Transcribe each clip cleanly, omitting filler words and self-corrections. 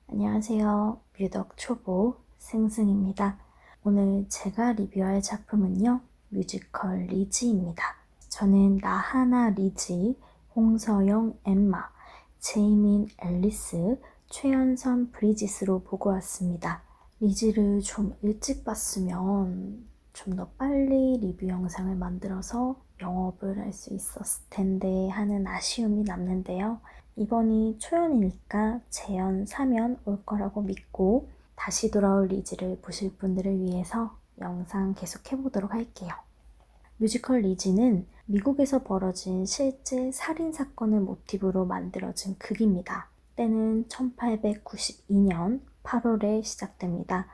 안녕하세요. 뮤덕 초보 승승입니다. 오늘 제가 리뷰할 작품은요. 뮤지컬 리지입니다. 저는 나하나 리지, 홍서영 엠마, 제이민 앨리스, 최연선 브리짓으로 보고 왔습니다. 리지를 좀 일찍 봤으면 좀 더 빨리 리뷰 영상을 만들어서 영업을 할 수 있었을 텐데 하는 아쉬움이 남는데요. 이번이 초연이니까 재연 3연 올 거라고 믿고 다시 돌아올 리지를 보실 분들을 위해서 영상 계속 해보도록 할게요. 뮤지컬 리지는 미국에서 벌어진 실제 살인사건을 모티브로 만들어진 극입니다. 때는 1892년 8월에 시작됩니다.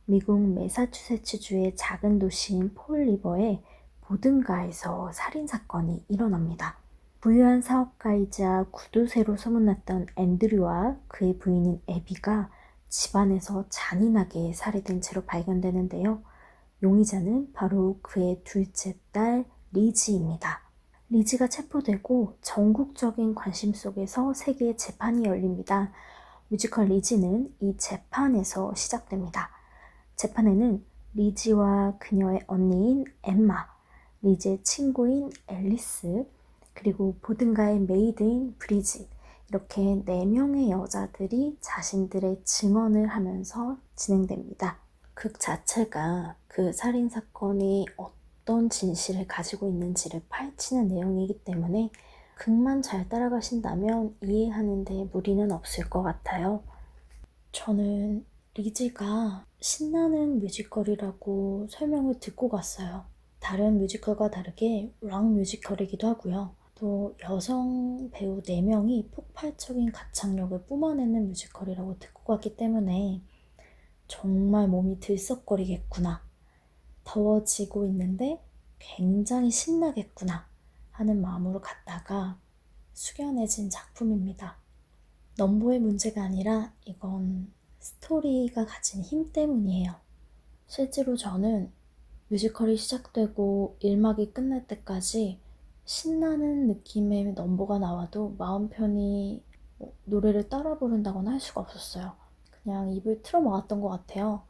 미국 매사추세츠주의 작은 도시인 폴리버의 보든가에서 살인사건이 일어납니다. 부유한 사업가이자 구두쇠로 소문났던 앤드류와 그의 부인인 애비가 집안에서 잔인하게 살해된 채로 발견되는데요. 용의자는 바로 그의 둘째 딸 리지입니다. 리지가 체포되고 전국적인 관심 속에서 세계의 재판이 열립니다. 뮤지컬 리지는 이 재판에서 시작됩니다. 재판에는 리지와 그녀의 언니인 엠마, 리지의 친구인 앨리스, 그리고 보든가의 메이드인 브리짓, 이렇게 4명의 여자들이 자신들의 증언을 하면서 진행됩니다. 극 자체가 그 살인사건이 어떤 진실을 가지고 있는지를 파헤치는 내용이기 때문에 극만 잘 따라가신다면 이해하는 데 무리는 없을 것 같아요. 저는 리지가 신나는 뮤지컬이라고 설명을 듣고 갔어요. 다른 뮤지컬과 다르게 락 뮤지컬이기도 하고요. 또 여성 배우 4명이 폭발적인 가창력을 뿜어내는 뮤지컬이라고 듣고 갔기 때문에 정말 몸이 들썩거리겠구나, 더워지고 있는데 굉장히 신나겠구나 하는 마음으로 갔다가 숙연해진 작품입니다. 넘버의 문제가 아니라 이건 스토리가 가진 힘 때문이에요. 실제로 저는 뮤지컬이 시작되고 1막이 끝날 때까지 신나는 느낌의 넘버가 나와도 마음 편히 노래를 따라 부른다거나 할 수가 없었어요. 그냥 입을 틀어 막았던 것 같아요.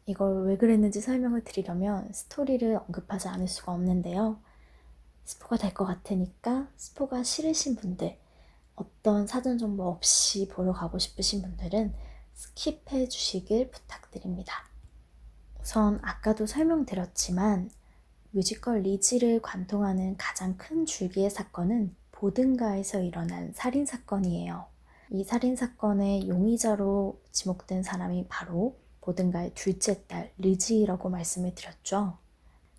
이걸 왜 그랬는지 설명을 드리려면 스토리를 언급하지 않을 수가 없는데요. 스포가 될 것 같으니까 스포가 싫으신 분들, 어떤 사전 정보 없이 보러 가고 싶으신 분들은 스킵해 주시길 부탁드립니다. 우선 아까도 설명드렸지만 뮤지컬 리지를 관통하는 가장 큰 줄기의 사건은 보든가에서 일어난 살인사건이에요. 이 살인사건의 용의자로 지목된 사람이 바로 보든가의 둘째 딸 리지라고 말씀을 드렸죠.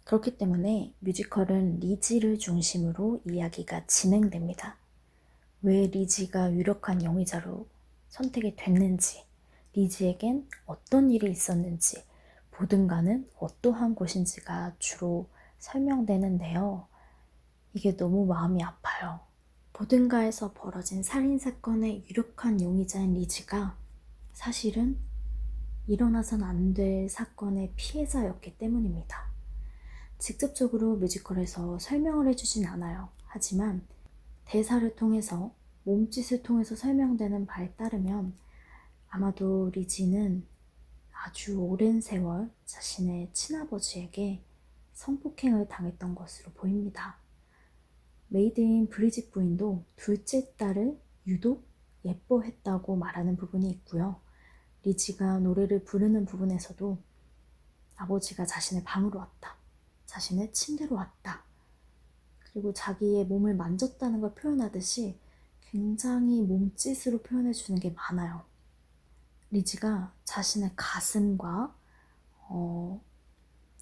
그렇기 때문에 뮤지컬은 리지를 중심으로 이야기가 진행됩니다. 왜 리지가 유력한 용의자로 선택이 됐는지, 리지에겐 어떤 일이 있었는지, 보든가는 어떠한 곳인지가 주로 설명되는데요. 이게 너무 마음이 아파요. 보든가에서 벌어진 살인사건의 유력한 용의자인 리지가 사실은 일어나선 안 될 사건의 피해자였기 때문입니다. 직접적으로 뮤지컬에서 설명을 해주진 않아요. 하지만 대사를 통해서, 몸짓을 통해서 설명되는 바에 따르면 아마도 리지는 아주 오랜 세월 자신의 친아버지에게 성폭행을 당했던 것으로 보입니다. 메이드인 브리짓 부인도 둘째 딸을 유독 예뻐했다고 말하는 부분이 있고요. 리지가 노래를 부르는 부분에서도 아버지가 자신의 방으로 왔다, 자신의 침대로 왔다, 그리고 자기의 몸을 만졌다는 걸 표현하듯이 굉장히 몸짓으로 표현해주는 게 많아요. 리지가 자신의 가슴과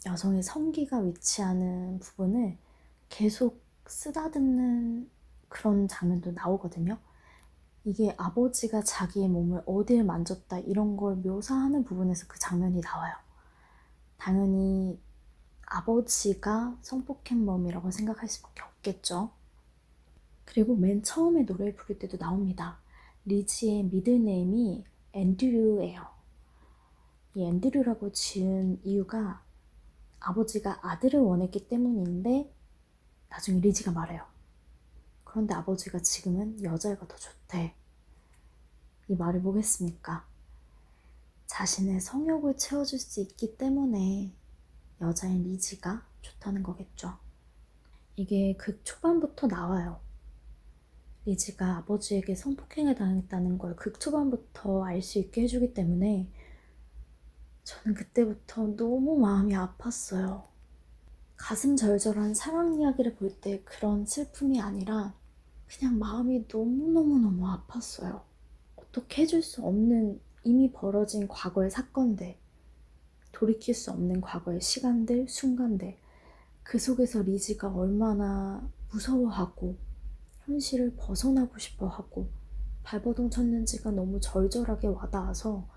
여성의 성기가 위치하는 부분을 계속 쓰다듬는 그런 장면도 나오거든요. 이게 아버지가 자기의 몸을 어디를 만졌다 이런 걸 묘사하는 부분에서 그 장면이 나와요. 당연히 아버지가 성폭행범이라고 생각할 수밖에 없겠죠. 그리고 맨 처음에 노래를 부를 때도 나옵니다. 리지의 미들네임이 앤드류예요. 이 앤드류라고 지은 이유가 아버지가 아들을 원했기 때문인데 나중에 리지가 말해요. 그런데 아버지가 지금은 여자애가 더 좋대. 이 말을 보겠습니까? 자신의 성욕을 채워줄 수 있기 때문에 여자인 리지가 좋다는 거겠죠. 이게 극 초반부터 나와요. 리지가 아버지에게 성폭행을 당했다는 걸 극 초반부터 알 수 있게 해주기 때문에 저는 그때부터 너무 마음이 아팠어요. 가슴 절절한 사랑 이야기를 볼 때 그런 슬픔이 아니라 그냥 마음이 너무너무너무 아팠어요. 어떻게 해줄 수 없는 이미 벌어진 과거의 사건들, 돌이킬 수 없는 과거의 시간들, 순간들, 그 속에서 리지가 얼마나 무서워하고 현실을 벗어나고 싶어 하고 발버둥 쳤는지가 너무 절절하게 와닿아서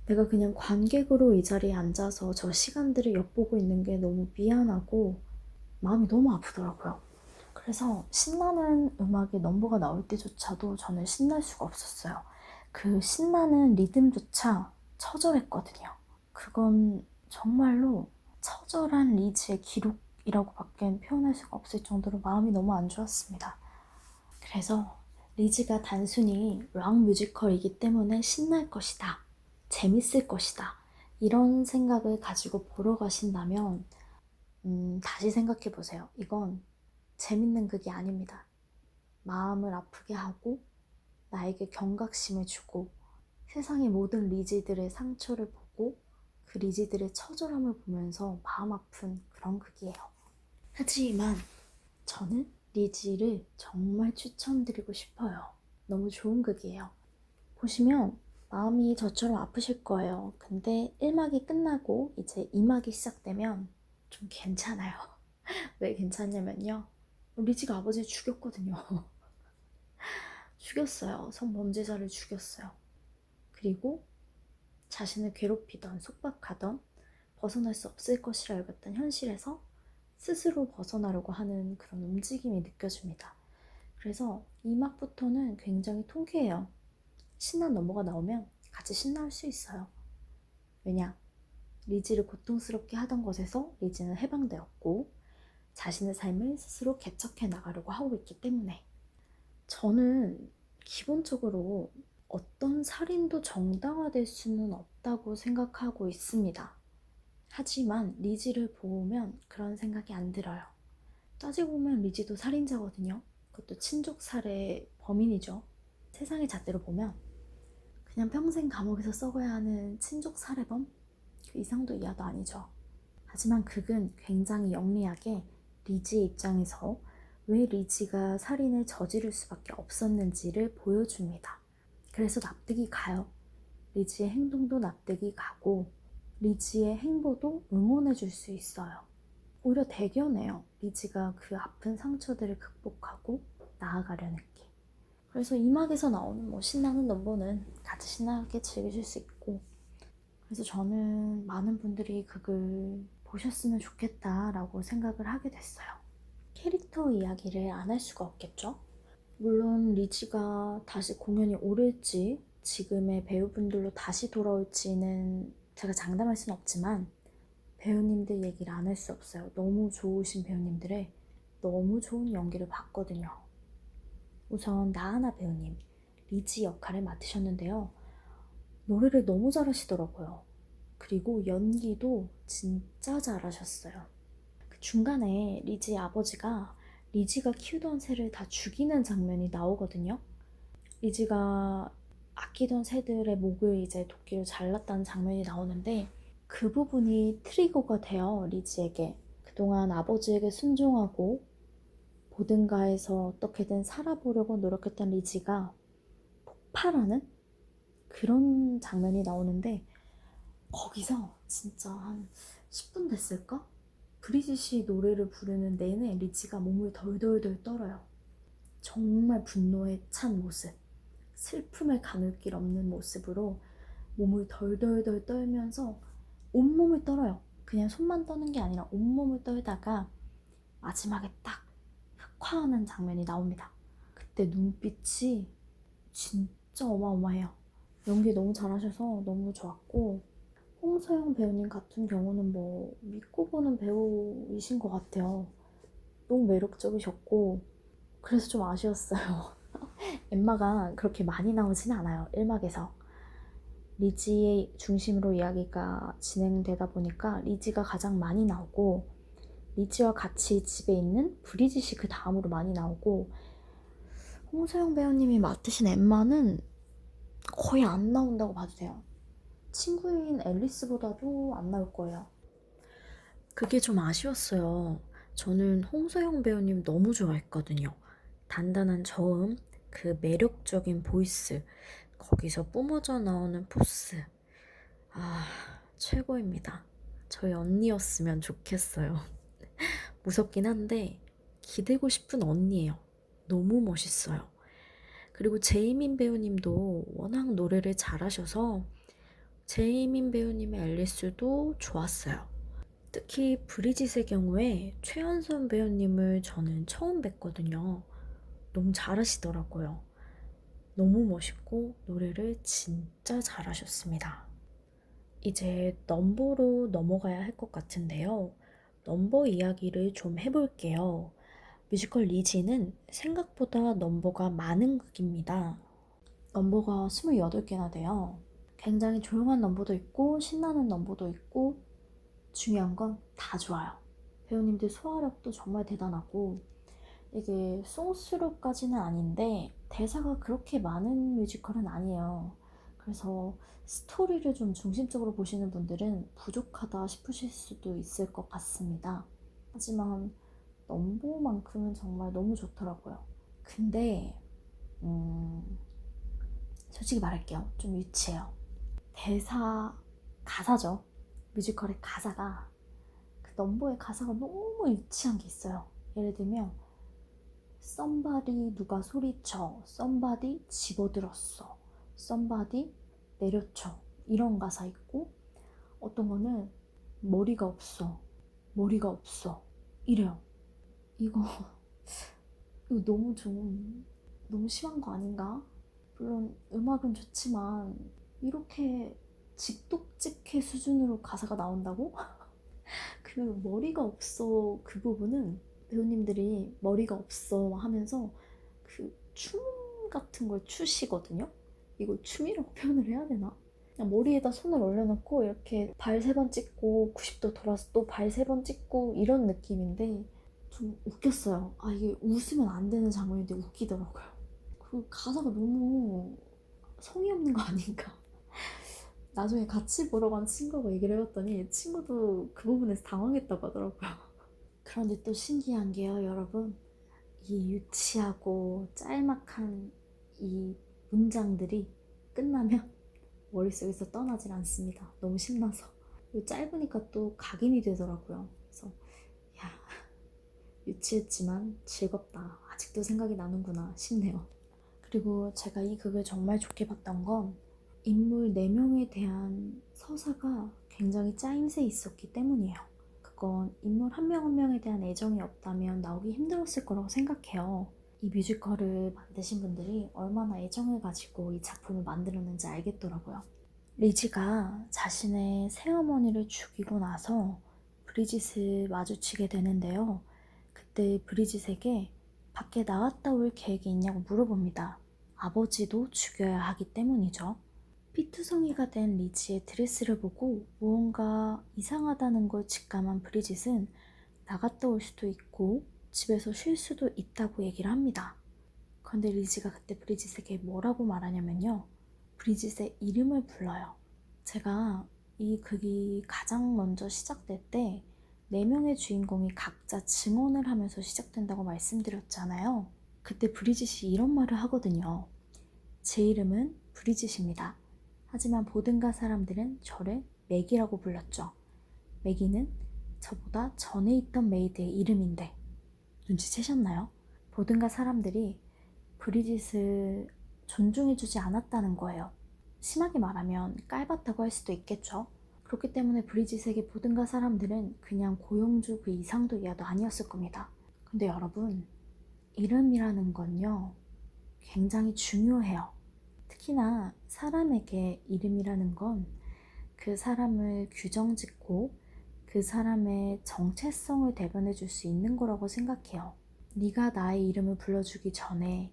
내가 그냥 관객으로 이 자리에 앉아서 저 시간들을 엿보고 있는 게 너무 미안하고 마음이 너무 아프더라고요. 그래서 신나는 음악의 넘버가 나올 때조차도 저는 신날 수가 없었어요. 그 신나는 리듬조차 처절했거든요. 그건 정말로 처절한 리즈의 기록이라고밖에 표현할 수가 없을 정도로 마음이 너무 안 좋았습니다. 그래서 리즈가 단순히 락 뮤지컬이기 때문에 신날 것이다, 재밌을 것이다, 이런 생각을 가지고 보러 가신다면 다시 생각해 보세요. 이건 재밌는 극이 아닙니다. 마음을 아프게 하고 나에게 경각심을 주고 세상의 모든 리지들의 상처를 보고 그 리지들의 처절함을 보면서 마음 아픈 그런 극이에요. 하지만 저는 리지를 정말 추천드리고 싶어요. 너무 좋은 극이에요. 보시면 마음이 저처럼 아프실 거예요. 근데 1막이 끝나고 이제 2막이 시작되면 좀 괜찮아요. 왜 괜찮냐면요, 리지가 아버지를 죽였거든요. 죽였어요. 성범죄자를 죽였어요. 그리고 자신을 괴롭히던 속박하던 벗어날 수 없을 것이라 여겼던 현실에서 스스로 벗어나려고 하는 그런 움직임이 느껴집니다. 그래서 2막부터는 굉장히 통쾌해요. 신난 넘버가 나오면 같이 신나할 수 있어요. 왜냐? 리지를 고통스럽게 하던 것에서 리지는 해방되었고 자신의 삶을 스스로 개척해 나가려고 하고 있기 때문에. 저는 기본적으로 어떤 살인도 정당화될 수는 없다고 생각하고 있습니다. 하지만 리지를 보면 그런 생각이 안 들어요. 따지고 보면 리지도 살인자거든요. 그것도 친족 살해 범인이죠. 세상의 잣대로 보면 그냥 평생 감옥에서 썩어야 하는 친족 살해범? 그 이상도 이하도 아니죠. 하지만 극은 굉장히 영리하게 리지의 입장에서 왜 리지가 살인을 저지를 수밖에 없었는지를 보여줍니다. 그래서 납득이 가요. 리지의 행동도 납득이 가고 리지의 행보도 응원해 줄 수 있어요. 오히려 대견해요. 리지가 그 아픈 상처들을 극복하고 나아가려는 게. 그래서 이 막에서 나오는 신나는 넘버는 같이 신나게 즐기실 수 있고, 그래서 저는 많은 분들이 그걸 보셨으면 좋겠다라고 생각을 하게 됐어요. 캐릭터 이야기를 안 할 수가 없겠죠? 물론 리지가 다시 공연이 오를지 지금의 배우분들로 다시 돌아올지는 제가 장담할 수는 없지만 배우님들 얘기를 안 할 수 없어요. 너무 좋으신 배우님들의 너무 좋은 연기를 봤거든요. 우선 나하나 배우님, 리지 역할을 맡으셨는데요. 노래를 너무 잘하시더라고요. 그리고 연기도 진짜 잘하셨어요. 그 중간에 리지의 아버지가 리지가 키우던 새를 다 죽이는 장면이 나오거든요. 리지가 아끼던 새들의 목을 이제 도끼로 잘랐다는 장면이 나오는데 그 부분이 트리거가 돼요, 리지에게. 그동안 아버지에게 순종하고 보든가에서 어떻게든 살아보려고 노력했던 리지가 폭발하는 그런 장면이 나오는데 거기서 진짜 한 10분 됐을까? 브리짓이 노래를 부르는 내내 리지가 몸을 덜덜덜 떨어요. 정말 분노에 찬 모습, 슬픔을 가눌 길 없는 모습으로 몸을 덜덜덜 떨면서 온몸을 떨어요. 그냥 손만 떠는 게 아니라 온몸을 떨다가 마지막에 딱 흑화하는 장면이 나옵니다. 그때 눈빛이 진짜 어마어마해요. 연기 너무 잘하셔서 너무 좋았고, 홍서영 배우님 같은 경우는 믿고 보는 배우이신 것 같아요. 너무 매력적이셨고 그래서 좀 아쉬웠어요. 엠마가 그렇게 많이 나오진 않아요, 1막에서. 리지의 중심으로 이야기가 진행되다 보니까 리지가 가장 많이 나오고, 리지와 같이 집에 있는 브리짓이 그 다음으로 많이 나오고, 홍서영 배우님이 맡으신 엠마는 거의 안 나온다고 봐도 돼요. 친구인 앨리스보다도 안 나올 거예요. 그게 좀 아쉬웠어요. 저는 홍서영 배우님 너무 좋아했거든요. 단단한 저음, 그 매력적인 보이스, 거기서 뿜어져 나오는 포스. 아, 최고입니다. 저희 언니였으면 좋겠어요. 무섭긴 한데 기대고 싶은 언니예요. 너무 멋있어요. 그리고 제이민 배우님도 워낙 노래를 잘하셔서 제이민 배우님의 앨리스도 좋았어요. 특히 브리짓의 경우에 최연선 배우님을 저는 처음 뵀거든요. 너무 잘하시더라고요. 너무 멋있고 노래를 진짜 잘하셨습니다. 이제 넘버로 넘어가야 할 것 같은데요. 넘버 이야기를 좀 해볼게요. 뮤지컬 리지는 생각보다 넘버가 많은 극입니다. 넘버가 28개나 돼요. 굉장히 조용한 넘버도 있고 신나는 넘버도 있고, 중요한 건 다 좋아요. 배우님들 소화력도 정말 대단하고, 이게 송스루까지는 아닌데 대사가 그렇게 많은 뮤지컬은 아니에요. 그래서 스토리를 좀 중심적으로 보시는 분들은 부족하다 싶으실 수도 있을 것 같습니다. 하지만 넘버만큼은 정말 너무 좋더라고요. 근데 솔직히 말할게요. 좀 유치해요. 가사죠. 뮤지컬의 가사가, 그 넘버의 가사가 너무 유치한 게 있어요. 예를 들면 somebody 누가 소리쳐, somebody 집어들었어, somebody 내려쳐, 이런 가사 있고, 어떤 거는 머리가 없어, 머리가 없어, 이래요. 이거 이거 너무 심한 거 아닌가? 물론 음악은 좋지만 이렇게 직독직해 수준으로 가사가 나온다고? 그 머리가 없어, 그 부분은 배우님들이 머리가 없어 하면서 그 춤 같은 걸 추시거든요. 이걸 춤이라고 표현을 해야 되나? 그냥 머리에다 손을 올려놓고 이렇게 발 3번 찍고 90도 돌아서 또 발 3번 찍고 이런 느낌인데 좀 웃겼어요. 아, 이게 웃으면 안 되는 장면인데 웃기더라고요. 그 가사가 너무 성의 없는 거 아닌가? 나중에 같이 보러 간 친구가 얘기를 해봤더니 친구도 그 부분에서 당황했다고 하더라고요. 그런데 또 신기한 게요, 여러분. 이 유치하고 짤막한 이 문장들이 끝나면 머릿속에서 떠나질 않습니다. 너무 신나서. 그리고 짧으니까 또 각인이 되더라고요. 그래서 야, 유치했지만 즐겁다. 아직도 생각이 나는구나 싶네요. 그리고 제가 이 극을 정말 좋게 봤던 건 인물 4명에 대한 서사가 굉장히 짜임새 있었기 때문이에요. 그건 인물 한 명 한 명에 대한 애정이 없다면 나오기 힘들었을 거라고 생각해요. 이 뮤지컬을 만드신 분들이 얼마나 애정을 가지고 이 작품을 만들었는지 알겠더라고요. 리지가 자신의 새어머니를 죽이고 나서 브리짓을 마주치게 되는데요. 그때 브리짓에게 밖에 나갔다 올 계획이 있냐고 물어봅니다. 아버지도 죽여야 하기 때문이죠. 피투성이가 된 리지의 드레스를 보고 무언가 이상하다는 걸 직감한 브리짓은 나갔다 올 수도 있고 집에서 쉴 수도 있다고 얘기를 합니다. 그런데 리지가 그때 브리짓에게 뭐라고 말하냐면요. 브리짓의 이름을 불러요. 제가 이 극이 가장 먼저 시작될 때 4명의 주인공이 각자 증언을 하면서 시작된다고 말씀드렸잖아요. 그때 브리짓이 이런 말을 하거든요. 제 이름은 브리짓입니다. 하지만 보든가 사람들은 저를 맥이라고 불렀죠. 맥이는 저보다 전에 있던 메이드의 이름인데, 눈치채셨나요? 보든가 사람들이 브리짓을 존중해주지 않았다는 거예요. 심하게 말하면 깔봤다고 할 수도 있겠죠. 그렇기 때문에 브리짓에게 보든가 사람들은 그냥 고용주 그 이상도 이하도 아니었을 겁니다. 근데 여러분, 이름이라는 건요, 굉장히 중요해요. 특히나 사람에게 이름이라는 건 그 사람을 규정짓고 그 사람의 정체성을 대변해 줄 수 있는 거라고 생각해요. 네가 나의 이름을 불러주기 전에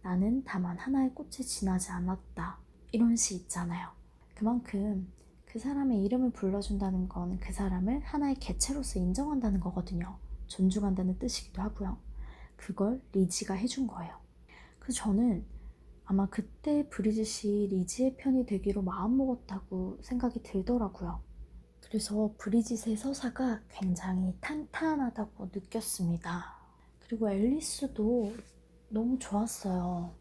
나는 다만 하나의 꽃에 지나지 않았다. 이런 시 있잖아요. 그만큼 그 사람의 이름을 불러준다는 건 그 사람을 하나의 개체로서 인정한다는 거거든요. 존중한다는 뜻이기도 하고요. 그걸 리지가 해준 거예요. 그래서 저는 아마 그때 브리짓이 리지의 편이 되기로 마음먹었다고 생각이 들더라고요. 그래서 브리짓의 서사가 굉장히 탄탄하다고 느꼈습니다. 그리고 앨리스도 너무 좋았어요.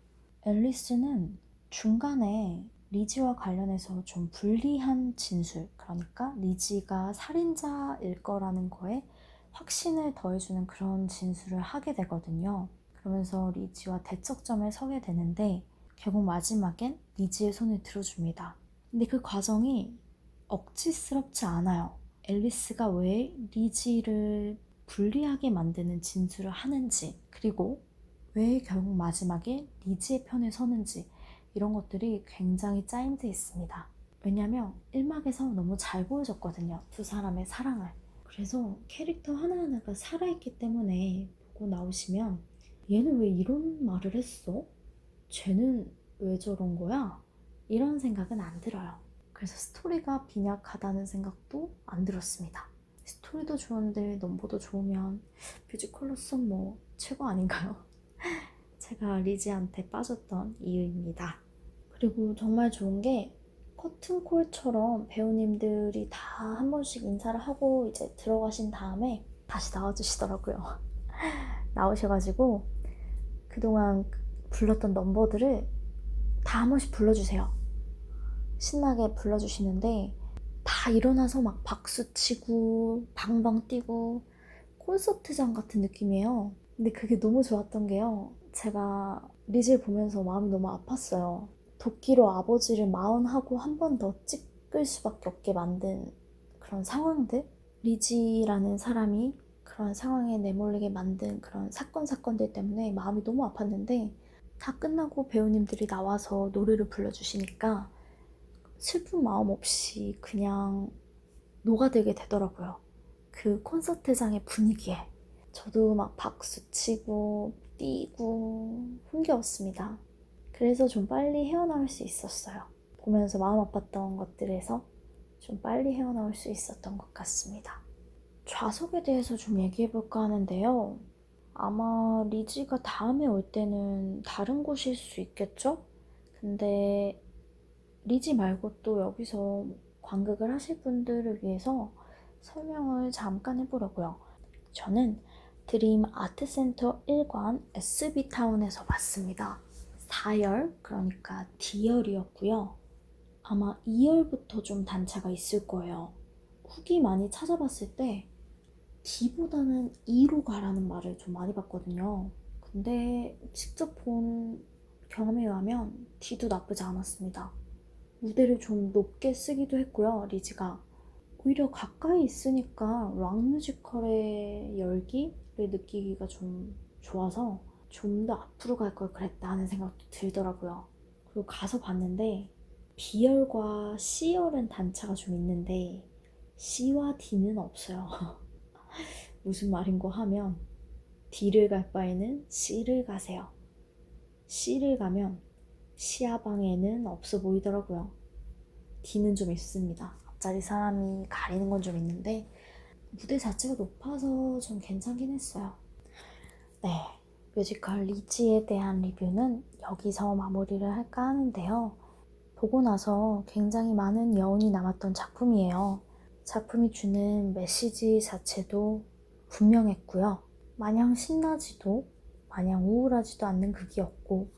앨리스는 중간에 리지와 관련해서 좀 불리한 진술, 그러니까 리지가 살인자일 거라는 거에 확신을 더해주는 그런 진술을 하게 되거든요. 그러면서 리지와 대척점에 서게 되는데 결국 마지막엔 리지의 손을 들어줍니다. 근데 그 과정이 억지스럽지 않아요. 앨리스가 왜 리지를 불리하게 만드는 진술을 하는지, 그리고 왜 결국 마지막에 리지의 편에 서는지, 이런 것들이 굉장히 짜임새 있습니다. 왜냐면 1막에서 너무 잘 보여줬거든요. 두 사람의 사랑을. 그래서 캐릭터 하나하나가 살아있기 때문에 보고 나오시면 얘는 왜 이런 말을 했어? 쟤는 왜 저런 거야? 이런 생각은 안 들어요. 그래서 스토리가 빈약하다는 생각도 안 들었습니다. 스토리도 좋은데 넘버도 좋으면 뮤지컬로서 뭐 최고 아닌가요? 제가 리지한테 빠졌던 이유입니다. 그리고 정말 좋은 게 커튼콜처럼 배우님들이 다 한 번씩 인사를 하고 이제 들어가신 다음에 다시 나와주시더라고요. 나오셔가지고 그동안 불렀던 넘버들을 다 한 번씩 불러주세요. 신나게 불러주시는데 다 일어나서 막 박수치고 방방 뛰고 콘서트장 같은 느낌이에요. 근데 그게 너무 좋았던 게요. 제가 리즈를 보면서 마음이 너무 아팠어요. 도끼로 아버지를 마흔하고 한 번 더 찍을 수밖에 없게 만든 그런 상황들? 리지라는 사람이 그런 상황에 내몰리게 만든 그런 사건들 때문에 마음이 너무 아팠는데 다 끝나고 배우님들이 나와서 노래를 불러주시니까 슬픈 마음 없이 그냥 녹아들게 되더라고요. 그 콘서트장의 분위기에. 저도 막 박수치고 뛰고 흥겨웠습니다. 그래서 좀 빨리 헤어나올 수 있었어요. 보면서 마음 아팠던 것들에서 좀 빨리 헤어나올 수 있었던 것 같습니다. 좌석에 대해서 좀 얘기해볼까 하는데요. 아마 리지가 다음에 올 때는 다른 곳일 수 있겠죠? 근데 리지 말고 또 여기서 관극을 하실 분들을 위해서 설명을 잠깐 해보려고요. 저는 드림 아트센터 1관 SB타운에서 봤습니다. 4열, 그러니까 D열이었고요. 아마 2열부터 좀 단차가 있을 거예요. 후기 많이 찾아봤을 때 D보다는 E로 가라는 말을 좀 많이 봤거든요. 근데 직접 본 경험에 의하면 D도 나쁘지 않았습니다. 무대를 좀 높게 쓰기도 했고요, 리즈가. 오히려 가까이 있으니까 락 뮤지컬의 열기를 느끼기가 좀 좋아서 좀 더 앞으로 갈 걸 그랬다 하는 생각도 들더라고요. 그리고 가서 봤는데 B열과 C열은 단차가 좀 있는데 C와 D는 없어요. 무슨 말인고 하면 D를 갈 바에는 C를 가세요. C를 가면 시야방에는 없어 보이더라고요. D는 좀 있습니다. 앞자리 사람이 가리는 건 좀 있는데 무대 자체가 높아서 좀 괜찮긴 했어요. 네, 뮤지컬 리지에 대한 리뷰는 여기서 마무리를 할까 하는데요. 보고 나서 굉장히 많은 여운이 남았던 작품이에요. 작품이 주는 메시지 자체도 분명했고요. 마냥 신나지도 마냥 우울하지도 않는 극이었고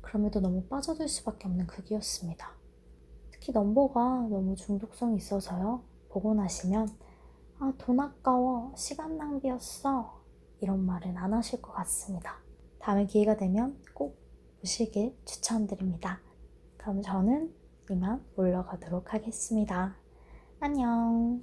그럼에도 너무 빠져들 수밖에 없는 극이었습니다. 특히 넘버가 너무 중독성이 있어서요. 보고 나시면 아, 돈 아까워, 시간 낭비였어 이런 말은 안 하실 것 같습니다. 다음에 기회가 되면 꼭 보시길 추천드립니다. 그럼 저는 이만 올라가도록 하겠습니다. 안녕.